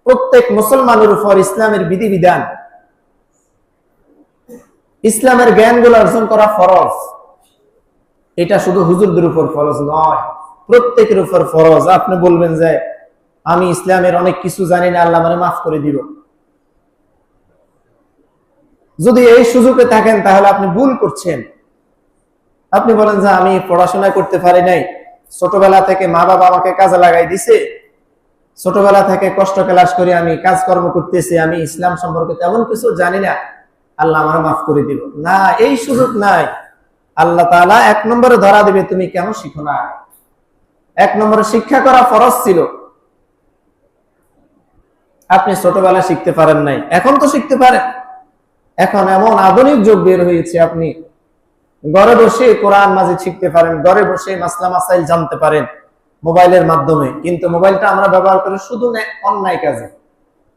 প্রত্যেক মুসলমানের উপর ইসলামের বিধিবিধান, ইসলামের জ্ঞানগুলো অর্জন করা ফরজ। এটা শুধু হুজুরদের উপর ফরজ নয়, প্রত্যেকের উপর ফরজ। আপনি বলবেন যে আমি ইসলামের অনেক কিছু জানি না, আল্লাহ আমারে মাফ করে দিল। যদি এই সুযোগে থাকেন তাহলে আপনি ভুল করছেন। আপনি বলেন যে আমি পড়াশোনা করতে পারি নাই, ছোটবেলা থেকে মা বাবা আমাকে কাজে লাগাই দিছে, ছোটবেলা থেকে কষ্ট ক্লাস করে আমি কাজকর্ম করতেছি, আমি ইসলাম সম্পর্কে তেমন কিছু জানি না, আল্লাহ আমার মাফ করে দিল। না, এই সুযোগ নাই। আল্লাহ তাআলা 1 নম্বরে ধরা দিবে, তুমি কেন শিখো না। 1 নম্বরে শিক্ষা করা ফরজ ছিল, আপনি ছোটবেলা শিখতে পারেন নাই, এখন তো শিখতে পারেন। এখন এমন আধুনিক যুগ বের হয়েছে, আপনি ঘরে বসে কোরআন মাজিদ শিখতে পারেন, ঘরে বসে মাসলা মাসাইল জানতে পারেন মোবাইলের মাধ্যমে। কিন্তু মোবাইলটা আমরা ব্যবহার করি শুধু অন্যায় কাজে।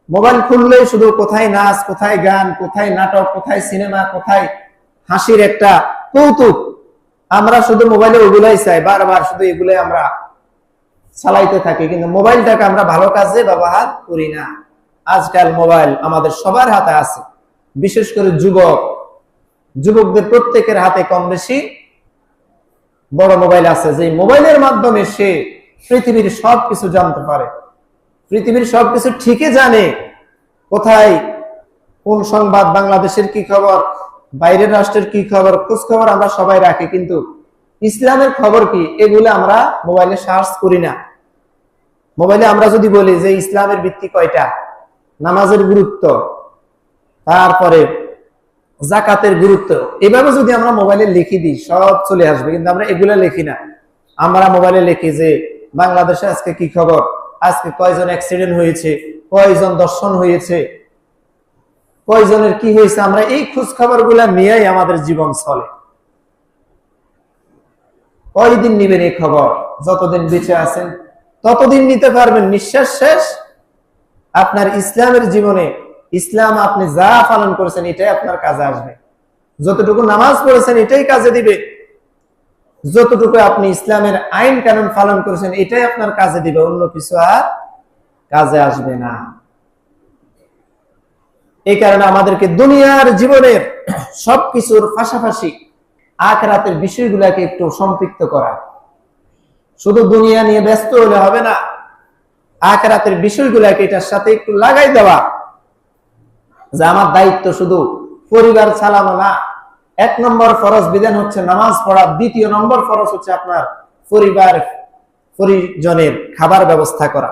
মোবাইল খুললেই শুধু কোথায় নাচ, কোথায় গান, কোথায় নাটক, কোথায় সিনেমা, কোথায় হাসির একটা কৌতুক। আমরা শুধু মোবাইলে ওগুলাই চাই, বারবার শুধু এগুলাই আমরা চালাইতে থাকি, কিন্তু মোবাইলটাকে আমরা ভালো কাজে ব্যবহার করি না। আজকাল মোবাইল আমাদের সবার হাতে আছে, বিশেষ করে যুবকদের প্রত্যেকের হাতে কম বেশি বড় মোবাইল আছে, যে মোবাইলের মাধ্যমে সে পৃথিবীর সবকিছু জানতে পারে, পৃথিবীর সবকিছু ঠিকই জানে। কোথায় কোন সংবাদ, বাংলাদেশের কি খবর, বাইরের রাষ্ট্রের কি খবর, খোঁজ খবর আমরা সবাই রাখি, কিন্তু ইসলামের খবর কি এগুলো আমরা মোবাইলে সার্চ করি না। মোবাইলে আমরা যদি বলি যে ইসলামের ভিত্তি কয়টা, নামাজের গুরুত্ব, তারপরে যাকাতের গুরুত্ব, এভাবে যদি আমরা মোবাইলে লিখে দিই সব চলে আসবে, কিন্তু আমরা এগুলা লিখি না। আমরা মোবাইলে লিখি যে বাংলাদেশে আজকে কি খবর, আজকে কয়জন অ্যাক্সিডেন্ট হয়েছে, কয়জন দর্শন হয়েছে, কয়জনের কি হয়েছে, আমরা এই খোঁজ খবর গুলা নিয়েই আমাদের জীবন চলে। কয়দিন নিবেন এই খবর? যতদিন বেঁচে আছেন ততদিন নিতে পারবেন, নিঃশ্বাস শেষ আপনার ইসলামের জীবনে ইসলাম আপনি যা পালন করেছেন এটাই আপনার কাজে আসবে। যতটুকু নামাজ পড়েছেন এটাই কাজে দিবে, যতটুকু আপনি ইসলামের আইন কানুন পালন করেছেন এটাই আপনার কাজে দিবে, অন্য কিছু আর কাজে আসবে না। এই কারণে আমাদেরকে দুনিয়ার জীবনের সবকিছুর পাশাপাশি আখিরাতের বিষয়গুলোকে একটু সম্পৃক্ত করা। শুধু দুনিয়া নিয়ে ব্যস্ত হলে হবে না, আখিরাতের বিষয়গুলোকে এটার সাথে একটু লাগাই দেওয়া, যে আমার দায়িত্ব শুধু পরিবার চালানো না। 1 নম্বর ফরজ বিধান হচ্ছে নামাজ পড়া, 2 নম্বর ফরজ হচ্ছে আপনার পরিজনের খাবার ব্যবস্থা করা।